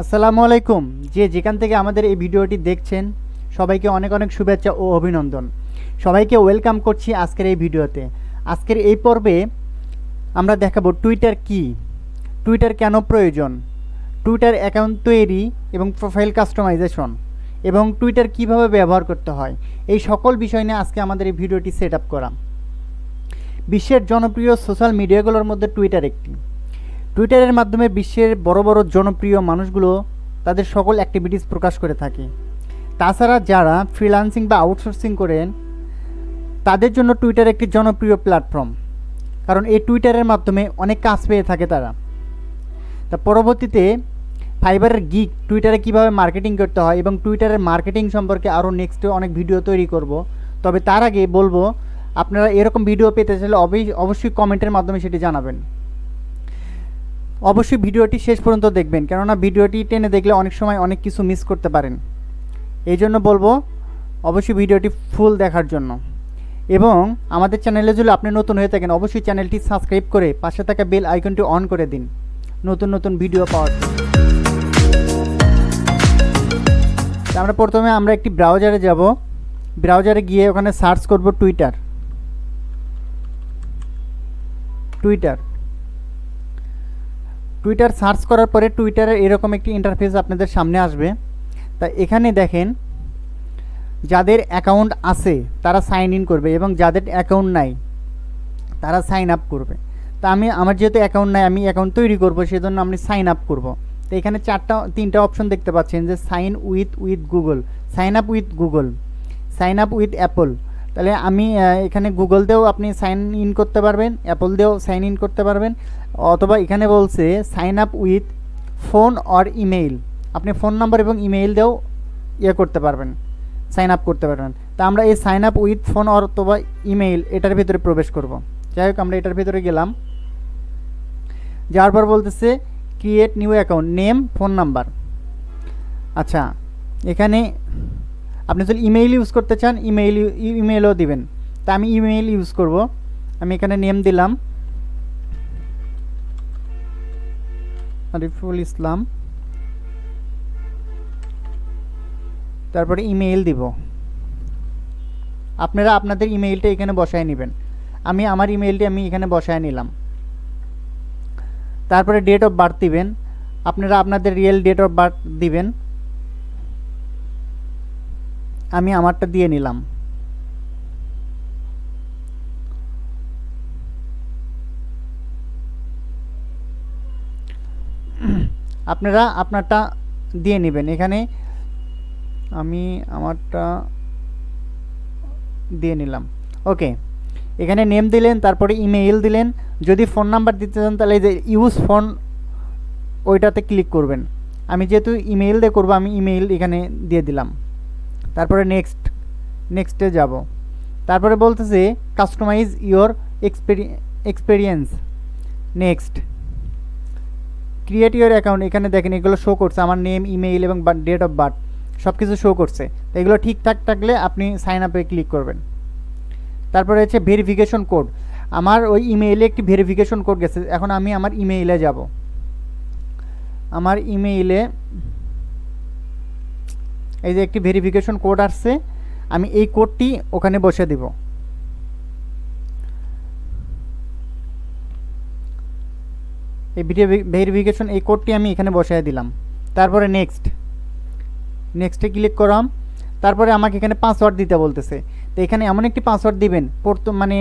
আসসালামু আলাইকুম। যে যেখান থেকে আমাদের এই ভিডিওটি দেখছেন সবাইকে অনেক অনেক শুভেচ্ছা ও অভিনন্দন। সবাইকে ওয়েলকাম করছি আজকের এই ভিডিওতে। আজকের এই পর্বে আমরা দেখাবো টুইটার কি, টুইটার কেন প্রয়োজন, টুইটার অ্যাকাউন্ট তৈরি এবং প্রোফাইল কাস্টমাইজেশন এবং টুইটার কিভাবে ব্যবহার করতে হয়, এই সকল বিষয় নিয়ে আজকে আমাদের এই ভিডিওটি সেট আপ করা। বিশ্বের জনপ্রিয় সোশ্যাল মিডিয়াগুলোর মধ্যে টুইটার একটি। টুইটারের মাধ্যমে বিশ্বের বড় বড় জনপ্রিয় মানুষগুলো তাদের সকল অ্যাক্টিভিটিস প্রকাশ করে থাকে। তাছাড়া যারা ফ্রিল্যান্সিং বা আউটসোর্সিং করেন তাদের জন্য টুইটার একটি জনপ্রিয় প্ল্যাটফর্ম, কারণ এই টুইটারের মাধ্যমে অনেক কাজ পেয়ে থাকে তারা। তা পরবর্তীতে ফাইবারের গিগ টুইটারে কিভাবে মার্কেটিং করতে হয় এবং টুইটারের মার্কেটিং সম্পর্কে আরও নেক্সটে অনেক ভিডিও তৈরি করব। তবে তার আগে বলবো, আপনারা এরকম ভিডিও পেতে চাইলে অবশ্যই কমেন্টের মাধ্যমে সেটি জানাবেন। অবশ্যই ভিডিওটি শেষ পর্যন্ত দেখবেন, কেননা ভিডিওটি টেনে দেখলে অনেক সময় অনেক কিছু মিস করতে পারেন। এই জন্য বলবো অবশ্যই ভিডিওটি ফুল দেখার জন্য। এবং আমাদের চ্যানেলে যদি আপনি নতুন হয়ে থাকেন অবশ্যই চ্যানেলটি সাবস্ক্রাইব করে পাশে থাকা বেল আইকনটি অন করে দিন নতুন নতুন ভিডিও পাওয়ার জন্য। আমরা প্রথমে একটি ব্রাউজারে যাব। ব্রাউজারে গিয়ে ওখানে সার্চ করব টুইটার। টুইটার সার্চ করার পরে টুইটারের এরকম একটি ইন্টারফেস আপনাদের সামনে আসবে। তা এখানে দেখেন, যাদের অ্যাকাউন্ট আছে তারা সাইন ইন করবে এবং যাদের অ্যাকাউন্ট নাই তারা সাইন আপ করবে। তা আমার যেহেতু অ্যাকাউন্ট নাই, আমি অ্যাকাউন্ট তৈরি করব, সেজন্য আমি সাইন আপ করব। তো এখানে তিনটা অপশন দেখতে পাচ্ছেন, যে sign with Google, sign up with Google, sign up with Apple. তাহলে আমি এখানে গুগল দিয়েও আপনি সাইন ইন করতে পারবেন, অ্যাপল দিয়েও সাইন ইন করতে পারবেন, অথবা এখানে বলছে sign up with phone or email, আপনি ফোন নাম্বার এবং ইমেইল দিয়েও করতে পারবেন, সাইন আপ করতে পারবেন। তা আমরা এই সাইন আপ উইথ ফোন অথবা ইমেইল এটার ভিতরে প্রবেশ করব। যাই হোক, আমরা এটার ভিতরে গেলাম। যাওয়ার পর বলতেছে create new account, name, phone number. আচ্ছা, এখানে আপনি যদি ইমেইল ইউজ করতে চান ইমেইলও দিবেন। তা আমি ইমেইল ইউজ করব। আমি এখানে নেম দিলাম আরিফুল ইসলাম, তারপরে ইমেইল দিব। আপনারা আপনাদের ইমেইলটা এখানে বসায় নেবেন। আমি আমার ইমেইলটি এখানে বসায় নিলাম। তারপরে ডেট অফ বার্থ দিবেন, আপনারা আপনাদের রিয়েল ডেট অফ বার্থ দিবেন। আমি আমারটা দিয়ে নিলাম। আপনারা আপনারটা দিয়ে নেবেন। এখানে আমি আমারটা দিয়ে নিলাম। ওকে, এখানে নেম দিলেন, তারপরে ইমেইল দিলেন। যদি ফোন নাম্বার দিতে চান তাহলে যে ইউজ ফোন ওইটাতে ক্লিক করবেন। আমি যেহেতু ইমেইল দিয়ে করবো, আমি ইমেইল এখানে দিয়ে দিলাম। তারপরে নেক্সটে যাব। তারপরে বলতেছে customize your experience, next, create your account. এখানে দেখেন এগুলো শো করছে, আমার নেম, ইমেইল এবং ডেট অফ বার্থ সব কিছু শো করছে। তো এগুলো ঠিকঠাক থাকলে আপনি সাইন আপে ক্লিক করবেন। তারপরে হচ্ছে ভেরিফিকেশন কোড। আমার ওই ইমেইলে একটি ভেরিফিকেশন কোড গেছে, এখন আমি আমার ইমেইলে যাব। আমার ইমেইলে এই যে একটি ভেরিফিকেশন কোড আসছে, আমি এই কোডটি ওখানে বসে দিব। এই ভেরিফিকেশন এই কোডটি আমি এখানে বসায় দিলাম। তারপরে নেক্সটে ক্লিক করলাম। তারপরে আমাকে এখানে পাসওয়ার্ড দিতে বলতেছে। তো এখানে এমন একটি পাসওয়ার্ড দিবেন মানে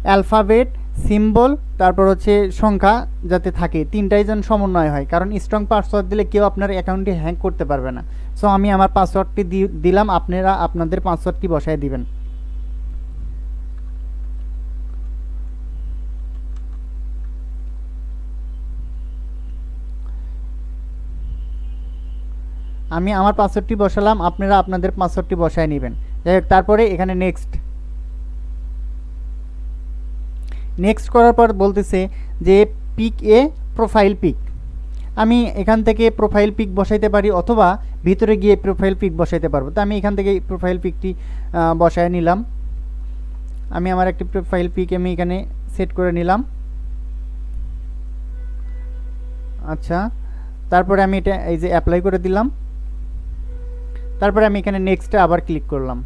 অ্যালফাবেট, সিম্বল, তারপর হচ্ছে সংখ্যা যাতে থাকে, তিনটাই যেন সমন্বয় হয়, কারণ স্ট্রং পাসওয়ার্ড দিলে কেউ আপনার অ্যাকাউন্টটি হ্যাক করতে পারবে না। সো আমি আমার পাসওয়ার্ডটি দিলাম, আপনারা আপনাদের পাসওয়ার্ডটি বসায় দিবেন। আমি আমার পাসওয়ার্ডটি বসালাম, আপনারা আপনাদের পাসওয়ার্ডটি বসায় নেবেন। যাই হোক, তারপরে এখানে নেক্সট করার পর বলতেছে যে পিক প্রোফাইল পিক। আমি এখান থেকে প্রোফাইল পিক বসাইতে পারি, অথবা ভিতরে গিয়ে প্রোফাইল পিক বসাইতে পারবো। তো আমি এখান থেকে প্রোফাইল পিকটি বসায় নিলাম। আমি আমার একটি প্রোফাইল পিক আমি এখানে সেট করে নিলাম। আচ্ছা, তারপরে আমি এটা এই যে অ্যাপ্লাই করে দিলাম। তারপরে আমি এখানে নেক্সটে আবার ক্লিক করলাম।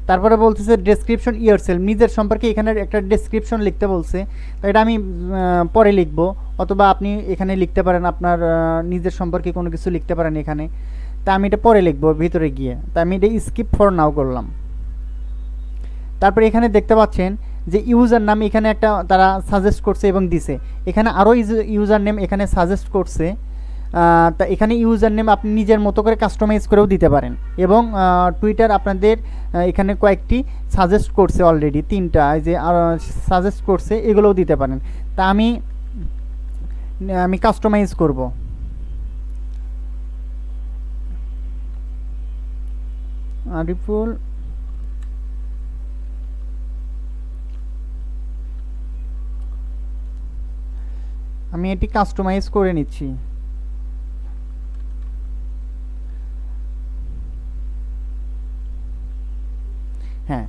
তারপরে বলতেছে ডেসক্রিপশন ইয়ারসেলফ, নিজের সম্পর্কে এখানে একটা ডেসক্রিপশন লিখতে বলছে। তো এটা আমি পরে লিখব, অথবা আপনি এখানে লিখতে পারেন আপনার নিজের সম্পর্কে কোনো কিছু লিখতে পারেন এখানে। তা আমি এটা পরে লিখবো ভিতরে গিয়ে। তা আমি এটা স্কিপ ফর নাও করলাম। তারপরে এখানে দেখতে পাচ্ছেন যে ইউজার নাম এখানে একটা তারা সাজেস্ট করছে এবং দিছে। এখানে আরও ইউজার নেম এখানে সাজেস্ট করছে। তা এখানে ইউজার নেম আপনি নিজের মতো করে কাস্টমাইজ করেও দিতে পারেন। এবং টুইটার আপনাদের এখানে কয়েকটি সাজেস্ট করছে অলরেডি, 3টা যে সাজেস্ট করছে, এগুলোও দিতে পারেন। তা আমি কাস্টমাইজ করব। আরিফুল আমি এটি কাস্টমাইজ করে নিচ্ছি। হ্যাঁ,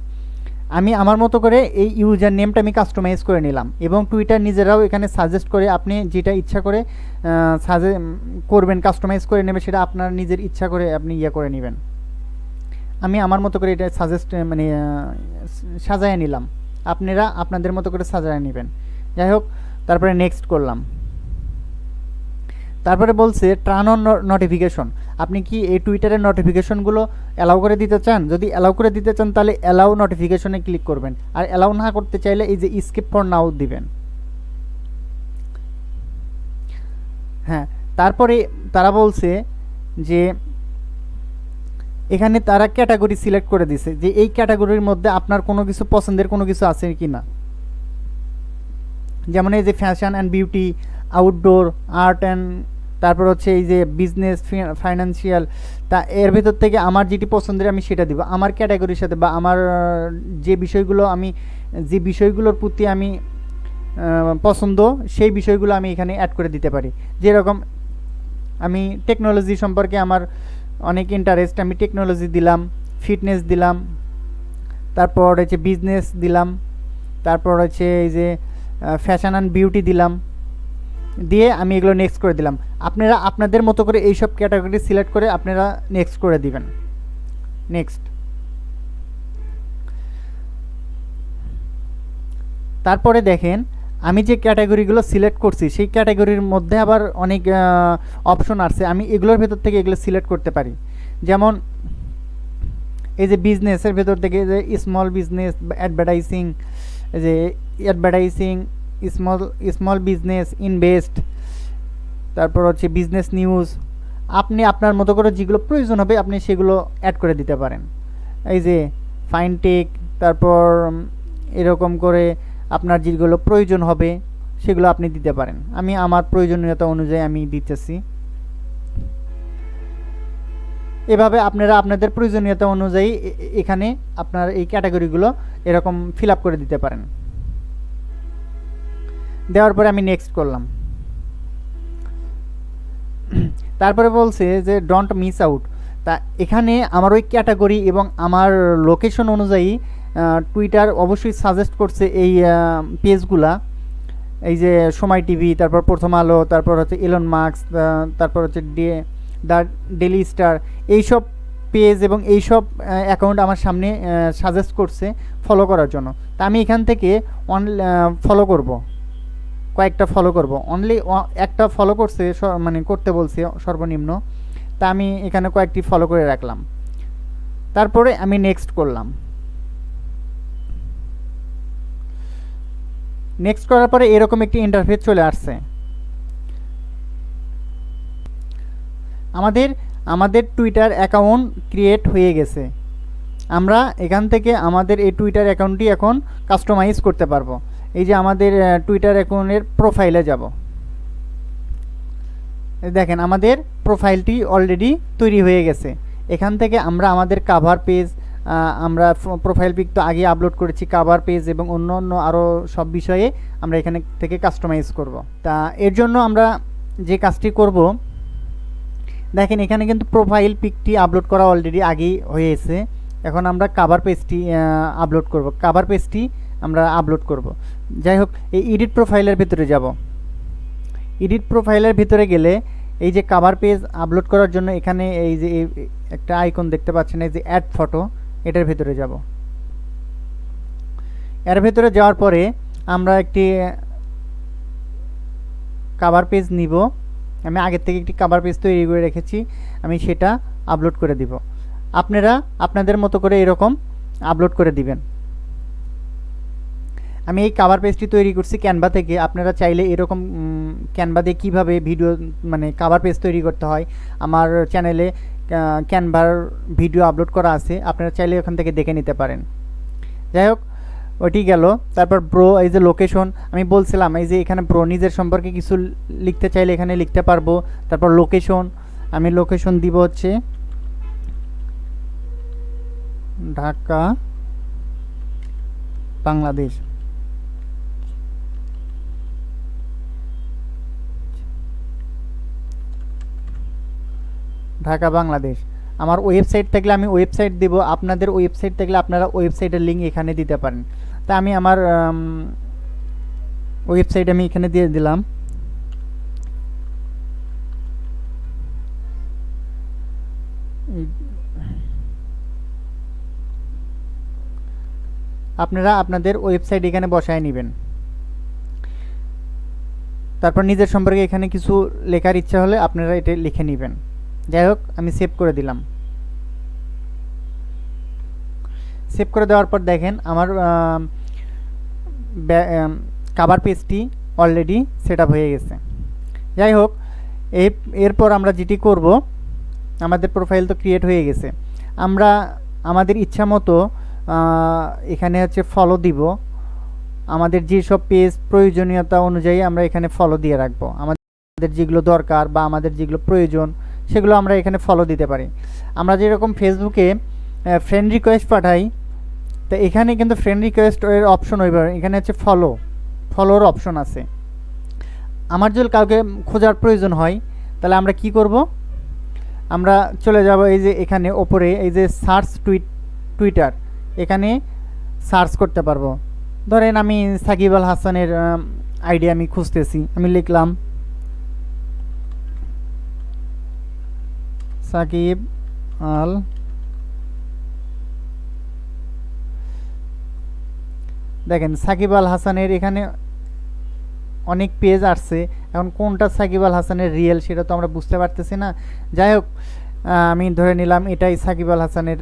আমি আমার মতো করে এই ইউজার নেমটা আমি কাস্টমাইজ করে নিলাম। এবং টুইটার নিজেরাও এখানে সাজেস্ট করে, আপনি যেটা ইচ্ছা করে করবেন, কাস্টমাইজ করে নেবে, সেটা আপনার নিজের ইচ্ছা করে আপনি করে নেবেন। আমি আমার মতো করে এটা মানে সাজায় নিলাম, আপনারা আপনাদের মতো করে সাজায় নেবেন। যাই হোক, তারপরে নেক্সট করলাম। তারপরে বলছে টার্ন অন নোটিফিকেশন। আপনি কি এই টুইটারের নোটিফিকেশনগুলো অ্যালাউ করে দিতে চান? যদি অ্যালাউ করে দিতে চান তাহলে অ্যালাউ নোটিফিকেশনে ক্লিক করবেন, আর অ্যালাউ না করতে চাইলে এই যে স্কিপ ফর নাও দিবেন। হ্যাঁ, তারপরে তারা বলছে যে এখানে তারা ক্যাটাগরি সিলেক্ট করে দিছে, যে এই ক্যাটাগরির মধ্যে আপনার কোনো কিছু পছন্দের কোনো কিছু আছে কি না। যেমন এই যে fashion and beauty, outdoor, art and, তারপর হচ্ছে এই যে বিজনেস, ফাইন্যান্সিয়াল। তা এর ভেতর থেকে আমার যেটি পছন্দের আমি সেটা দিব, আমার ক্যাটাগরির সাথে, বা আমার যে বিষয়গুলোর প্রতি আমি পছন্দ, সেই বিষয়গুলো আমি এখানে অ্যাড করে দিতে পারি। যেরকম আমি টেকনোলজি সম্পর্কে আমার অনেক ইন্টারেস্ট, আমি টেকনোলজি দিলাম, ফিটনেস দিলাম, তারপর হচ্ছে বিজনেস দিলাম, তারপর হচ্ছে এই যে ফ্যাশন অ্যান্ড বিউটি দিলাম, দিয়ে আমি এগুলো নেক্সট করে দিলাম। আপনারা আপনাদের মতো করে এইসব ক্যাটাগরি সিলেক্ট করে আপনারা নেক্সট করে দিবেন। নেক্সট। তারপরে দেখেন আমি যে ক্যাটাগরিগুলো সিলেক্ট করছি সেই ক্যাটাগরির মধ্যে আবার অনেক অপশন আছে, আমি এগুলোর ভেতর থেকে এগুলো সিলেক্ট করতে পারি। যেমন এই যে বিজনেসের ভেতর থেকে যে স্মল বিজনেস, অ্যাডভার্টাইজিং, যে অ্যাডভার্টাইজিং, স্মল বিজনেস, ইনভেস্ট, তারপর হচ্ছে বিজনেস নিউজ। আপনি আপনার মতো করে যেগুলো প্রয়োজন হবে আপনি সেগুলো অ্যাড করে দিতে পারেন। এই যে ফাইনটেক, তারপর এরকম করে আপনার যেগুলো প্রয়োজন হবে সেগুলো আপনি দিতে পারেন। আমি আমার প্রয়োজনীয়তা অনুযায়ী আমি দিতেছি। এভাবে আপনারা আপনাদের প্রয়োজনীয়তা অনুযায়ী এখানে আপনার এই ক্যাটাগরিগুলো এরকম ফিল আপ করে দিতে পারেন। দেওয়ার পরে আমি নেক্সট করলাম। তারপরে বলছে যে ডোন্ট মিস আউট। তা এখানে আমার ওই ক্যাটাগরি এবং আমার লোকেশন অনুযায়ী টুইটার অবশ্যই সাজেস্ট করছে এই পেজগুলা। এই যে সময় টিভি, তারপর প্রথম আলো, তারপর হচ্ছে এলন মাস্ক, তারপর হচ্ছে দ্য ডেলি স্টার, এইসব পেজ এবং এইসব অ্যাকাউন্ট আমার সামনে সাজেস্ট করছে ফলো করার জন্য। তা আমি এখান থেকে ফলো করব, কয়েকটা ফলো করব। অনলি একটা ফলো করছে, মানে করতে বলছে সর্বনিম্ন। তা আমি এখানে কয়েকটি ফলো করে রাখলাম। তারপরে আমি নেক্সট করলাম। নেক্সট করার পরে এরকম একটি ইন্টারফেস চলে আসছে। আমাদের টুইটার অ্যাকাউন্ট ক্রিয়েট হয়ে গেছে। আমরা এখান থেকে আমাদের এই টুইটার অ্যাকাউন্টটি এখন কাস্টমাইজ করতে পারবো। এই যে আমাদের টুইটার অ্যাকাউন্টের প্রোফাইলে যাব। দেখেন আমাদের প্রোফাইলটি অলরেডি তৈরি হয়ে গেছে। এখান থেকে আমরা আমাদের কাভার পেজ, আমরা প্রোফাইল পিক তো আগে আপলোড করেছি, কাভার পেজ এবং অন্য অন্য আরও সব বিষয়ে আমরা এখানে থেকে কাস্টমাইজ করব। তা এর জন্য আমরা যে কাজটি করব, দেখেন এখানে কিন্তু প্রোফাইল পিকটি আপলোড করা অলরেডি আগেই হয়েছে। এখন আমরা কাভার পেজটি আপলোড করব, কাভার পেজটি আমরা আপলোড করব। যাই হোক, এই এডিট প্রোফাইলের ভিতরে যাব। এডিট প্রোফাইলের ভিতরে গেলে এই যে কভার পেজ আপলোড করার জন্য এখানে এই যে একটা আইকন দেখতে পাচ্ছেন, এই যে অ্যাড ফটো, এটার ভিতরে যাব। এর ভিতরে যাওয়ার পরে আমরা একটি কভার পেজ নিব। আমি আগের থেকে একটি কভার পেজ তৈরি করে রেখেছি, আমি সেটা আপলোড করে দিব। আপনারা আপনাদের মতো করে এরকম আপলোড করে দিবেন। আমি এই কভার পেজটি তৈরি করছি ক্যানভা থেকে। আপনারা চাইলে এরকম ক্যানভা দিয়ে কীভাবে ভিডিও মানে কভার পেজ তৈরি করতে হয় আমার চ্যানেলে ক্যানভার ভিডিও আপলোড করা আছে, আপনারা চাইলে ওখান থেকে দেখে নিতে পারেন। যাই হোক, ওইটি গেল। তারপর ব্রো, এই যে লোকেশন আমি বলছিলাম, এই যে এখানে ব্রো নিজের সম্পর্কে কিছু লিখতে চাইলে এখানে লিখতে পারবো। তারপর লোকেশন, আমি লোকেশন দিব হচ্ছে ঢাকা বাংলাদেশ। ঢাকা বাংলাদেশ। আমার ওয়েবসাইট থাকলে আমি ওয়েবসাইট দিব, আপনাদের ওয়েবসাইট থাকলে আপনারা ওয়েবসাইটের লিঙ্ক এখানে দিতে পারেন। তা আমি আমার ওয়েবসাইট আমি এখানে দিয়ে দিলাম। আপনারা আপনাদের ওয়েবসাইট এখানে বসায় নেবেন। তারপর নিজের সম্পর্কে এখানে কিছু লেখার ইচ্ছা হলে আপনারা এটা লিখে নেবেন। যাই হোক, আমি সেভ করে দিলাম। সেভ করে দেওয়ার পর দেখেন আমার কভার পেজটি অলরেডি সেট আপ হয়ে গেছে। যাই হোক, এরপর আমরা যেটি করব, আমাদের প্রোফাইল তো ক্রিয়েট হয়ে গেছে, আমরা আমাদের ইচ্ছা মতো এখানে হচ্ছে ফলো দিব। আমাদের যেসব পেজ প্রয়োজনীয়তা অনুযায়ী আমরা এখানে ফলো দিয়ে রাখবো। আমাদের যেগুলো দরকার বা আমাদের যেগুলো প্রয়োজন সেগুলো আমরা এখানে ফলো দিতে পারি। আমরা যেরকম ফেসবুকে ফ্রেন্ড রিকোয়েস্ট পাঠাই, তো এখানে কিন্তু ফ্রেন্ড রিকোয়েস্টের অপশন হইবে, এখানে হচ্ছে ফলোর অপশন আছে। আমার যদি কাউকে খোঁজার প্রয়োজন হয় তাহলে আমরা কি করব, আমরা চলে যাব এই যে এখানে ওপরে এই যে সার্চ টুইটার, এখানে সার্চ করতে পারবো। ধরেন আমি সাকিব আল হাসানের আইডি আমি খুঁজতেছি, আমি লিখলাম সাকিব আল, দেখেন সাকিব আল হাসানের এখানে অনেক পেজ আসছে। এখন কোনটা সাকিব আল হাসানের রিয়েল সেটা তো আমরা বুঝতে পারতেছি না। যাই হোক, আমি ধরে নিলাম এটাই সাকিব আল হাসানের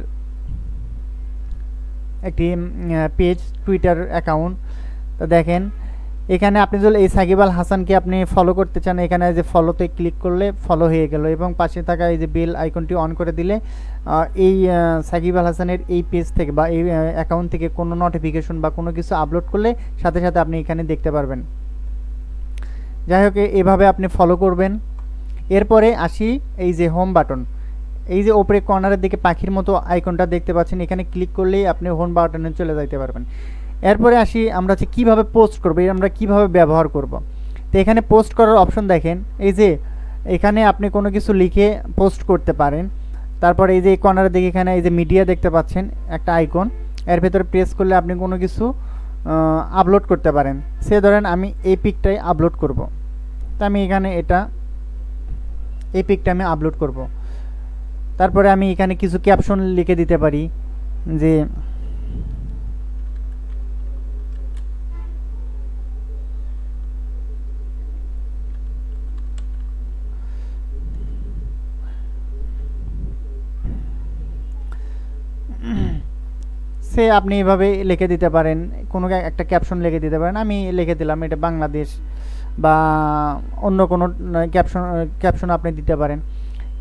একটি পেজ, টুইটার অ্যাকাউন্ট। তো দেখেন এখানে আপনি যদি এই সাকিব আল হাসানকে আপনি ফলো করতে চান, এখানে যে ফলোতে ক্লিক করলে ফলো হয়ে গেল, এবং পাশে থাকা এই যে বেল আইকনটি অন করে দিলে এই সাকিব আল হাসানের এই পেজ থেকে বা এই অ্যাকাউন্ট থেকে কোনো নোটিফিকেশন বা কোনো কিছু আপলোড করলে সাথে সাথে আপনি এখানে দেখতে পারবেন। যাই হোক, এভাবে আপনি ফলো করবেন। এরপরে আসি এই যে হোম বাটন, এই যে ওপরে কর্নারের দিকে পাখির মতো আইকনটা দেখতে পাচ্ছেন, এখানে ক্লিক করলেই আপনি হোম বাটনে চলে যেতে পারবেন। এরপরে আসি আমরা হচ্ছে কীভাবে পোস্ট করবো, আমরা কিভাবে ব্যবহার করব। তো এখানে পোস্ট করার অপশন দেখেন, এই যে এখানে আপনি কোনো কিছু লিখে পোস্ট করতে পারেন। তারপর এই যে কর্নারের দিকে এখানে এই যে মিডিয়া দেখতে পাচ্ছেন একটা আইকন, এর ভেতরে প্রেস করলে আপনি কোনো কিছু আপলোড করতে পারেন। সে ধরেন আমি এই পিকটাই আপলোড করব, তা আমি এখানে এই পিকটা আমি আপলোড করব। তারপরে আমি এখানে কিছু ক্যাপশন লিখে দিতে পারি, যে সে আপনি এভাবে লিখে দিতে পারেন, কোনো একটা ক্যাপশন লিখে দিতে পারেন। আমি লিখে দিলাম এটা বাংলাদেশ, বা অন্য কোনো ক্যাপশন আপনি দিতে পারেন।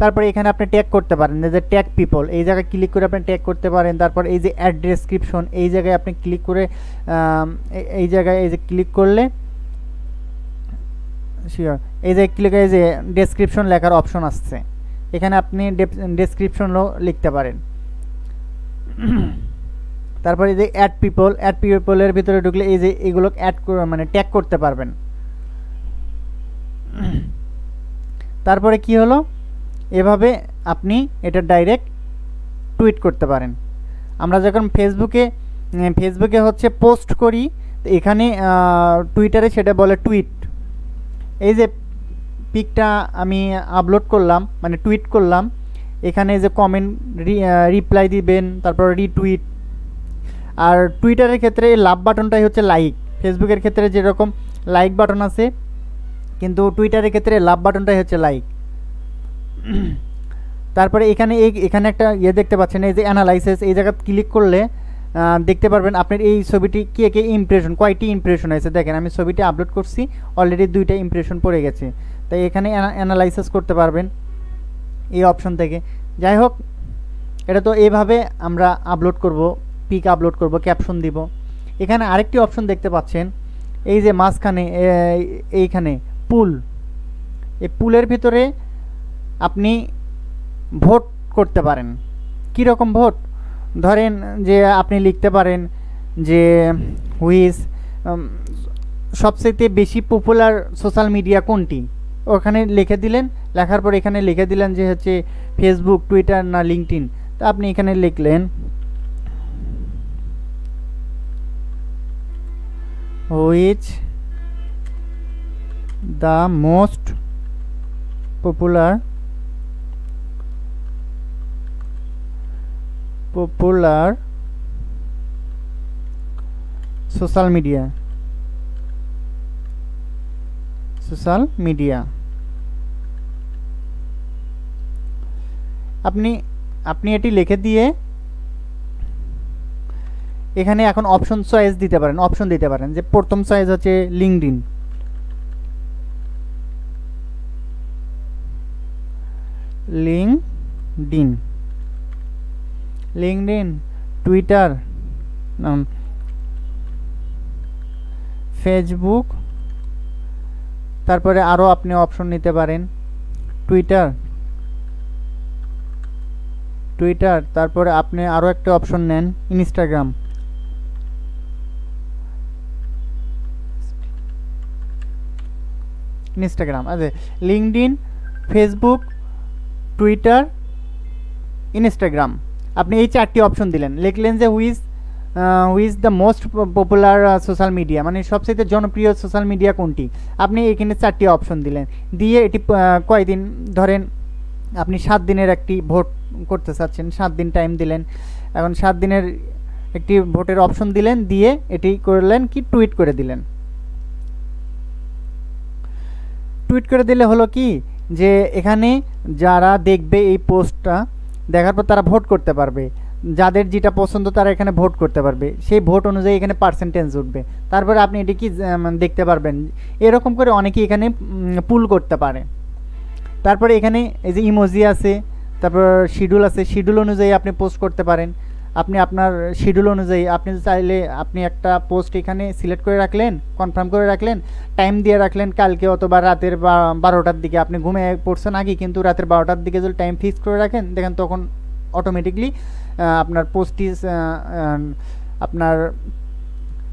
তারপরে এখানে আপনি ট্যাগ করতে পারেন, যে ট্যাগ পিপল, এই জায়গায় ক্লিক করে আপনি ট্যাগ করতে পারেন। তারপর এই যে অ্যাড ডেসক্রিপশন, এই জায়গায় আপনি ক্লিক করে এই জায়গায় এই যে ক্লিক করলে শিওর এই যে ক্লিক এই যে ডেসক্রিপশন লেখার অপশন আসছে, এখানে আপনি ডেসক্রিপশনও লিখতে পারেন। তারপরে এই যে অ্যাড পিপলের ভিতরে ঢুকলে এই যে এগুলো অ্যাড মানে ট্যাগ করতে পারবেন। তারপরে কি হলো, এভাবে আপনি এটা ডাইরেক্ট টুইট করতে পারেন। আমরা যখন ফেসবুকে হচ্ছে পোস্ট করি, তো এখানে টুইটারে সেটা বলে টুইট। এই যে পিকটা আমি আপলোড করলাম, মানে টুইট করলাম, এখানে যে কমেন্ট রিপ্লাই দিবেন, তারপর রিটুইট। আর টুইটারের ক্ষেত্রে লাভ বাটনটাই হচ্ছে লাইক। ফেসবুকের ক্ষেত্রে যেরকম লাইক বাটন আছে, কিন্তু টুইটারের ক্ষেত্রে লাভ বাটনটাই হচ্ছে লাইক। তারপরে এখানে এখানে একটা দেখতে পাচ্ছেন, এই যে অ্যানালাইসিস, এই জায়গা ক্লিক করলে দেখতে পারবেন আপনার এই ছবিটি কে ইমপ্রেশন, কয়টি ইমপ্রেশন হয়েছে। দেখেন আমি ছবিটি আপলোড করছি, অলরেডি 2টা ইমপ্রেশন পড়ে গেছে। তাই এখানে অ্যানালাইসিস করতে পারবেন এই অপশন থেকে। যাই হোক, এটা তো এইভাবে আমরা আপলোড করব, পিক আপলোড করব, ক্যাপশন দিব। এখানে আরেকটি অপশন দেখতে পাচ্ছেন, এই যে মাঝখানে এইখানে পুল, এই পুলের ভিতরে আপনি ভোট করতে পারেন। কীরকম ভোট? ধরেন যে আপনি লিখতে পারেন যে হুইজ সবচেয়ে বেশি পপুলার সোশ্যাল মিডিয়া কোনটি, ওখানে লিখে দিলেন। লেখার পর এখানে লিখে দিলেন যে হচ্ছে ফেসবুক, টুইটার না লিঙ্কডইন। তা আপনি এখানে লিখলেন which the most popular social media আপনি এটি লিখে দিয়ে এখানে এখন অপশন চয়েস দিতে পারেন, যে প্রথম চয়েস হচ্ছে লিঙ্কডইন, টুইটার, ফেসবুক। তারপরে আরও আপনি অপশন নিতে পারেন টুইটার, তারপরে আপনি আরও একটা অপশন নেন ইনস্টাগ্রাম। আচ্ছা, লিঙ্কডইন, ফেসবুক, টুইটার, ইনস্টাগ্রাম। আপনি এই 4টি অপশন দিলেন, লিখলেন যে who's the most popular social media, মানে সবচেয়ে জনপ্রিয় সোশ্যাল মিডিয়া কোনটি। আপনি এখানে 4টি অপশন দিলেন, দিয়ে এটি কয়দিন, ধরেন আপনি 7 দিনের একটি ভোট করতে চাচ্ছেন, 7 দিন টাইম দিলেন। এখন 7 দিনের একটি ভোটের অপশন দিলেন, দিয়ে এটি করলেন কি টুইট করে দিলেন। টুইট করে দিলে হলো কি, যে এখানে যারা দেখবে এই পোস্টটা দেখার পর তারা ভোট করতে পারবে, যাদের যেটা পছন্দ তারা এখানে ভোট করতে পারবে, সেই ভোট অনুযায়ী এখানে পার্সেন্টেজ উঠবে। তারপরে আপনি এটি কি দেখতে পারবেন, এরকম করে অনেকেই এখানে পুল করতে পারে। তারপরে এখানে এই যে ইমোজি আছে, তারপর শিডিউল আছে, শিডিউল অনুযায়ী আপনি পোস্ট করতে পারেন। আপনি আপনার শিডিউল অনুযায়ী আপনি চাইলে আপনি একটা পোস্ট এখানে সিলেক্ট করে রাখলেন, কনফার্ম করে রাখলেন, টাইম দিয়ে রাখলেন কালকে অথবা রাতের 12টার দিকে। আপনি ঘুমে পড়ছেন আগে, কিন্তু রাতের 12টার দিকে যদি টাইম ফিক্স করে রাখেন, দেখেন তখন অটোমেটিকলি আপনার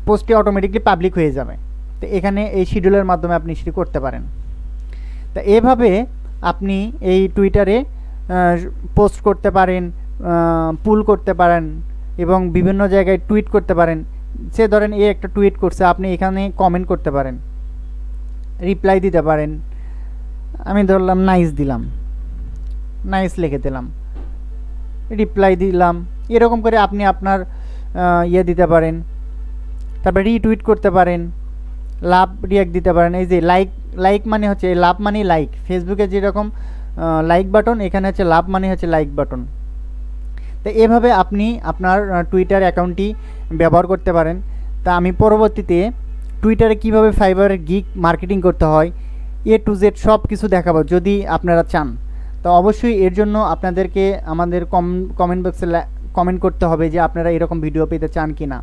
পোস্টটি অটোমেটিকলি পাবলিক হয়ে যাবে। তো এখানে এই শিডিউলের মাধ্যমে আপনি সেটি করতে পারেন। তা এভাবে আপনি এই টুইটারে পোস্ট করতে পারেন, পুল করতে পারেন এবং বিভিন্ন জায়গায় টুইট করতে পারেন। সে ধরেন একটা টুইট করছে, আপনি এখানে কমেন্ট করতে পারেন, রিপ্লাই দিতে পারেন। আমি ধরলাম নাইস দিলাম, নাইস লিখে দিলাম, রিপ্লাই দিলাম। এরকম করে আপনি আপনার দিতে পারেন। তারপর রিটুইট করতে পারেন, লাভ রিয়াক্ট দিতে পারেন। এই যে লাইক মানে হচ্ছে লাভ মানে লাইক, ফেসবুকে যেরকম লাইক বাটন, এখানে হচ্ছে লাভ মানে হচ্ছে লাইক বাটন। তো এভাবে আপনি আপনার টুইটার অ্যাকাউন্টটি ব্যবহার করতে পারেন। তা আমি পরবর্তীতে টুইটারে কিভাবে ফাইবারের গিগ মার্কেটিং করতে হয় A to Z সব কিছু দেখাবো, যদি আপনারা চান। তো অবশ্যই এর জন্য আপনাদেরকে আমাদের কমেন্ট বক্সে কমেন্ট করতে হবে যে আপনারা এরকম ভিডিও পেতে চান কি না।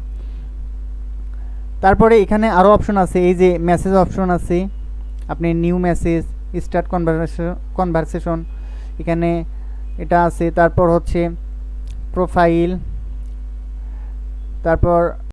তারপরে এখানে আরও অপশন আছে, এই যে মেসেজ অপশন আছে, আপনি নিউ মেসেজ, স্টার্ট কনভারসেশন, এখানে এটা আছে। তারপর হচ্ছে প্রোফাইল, তারপর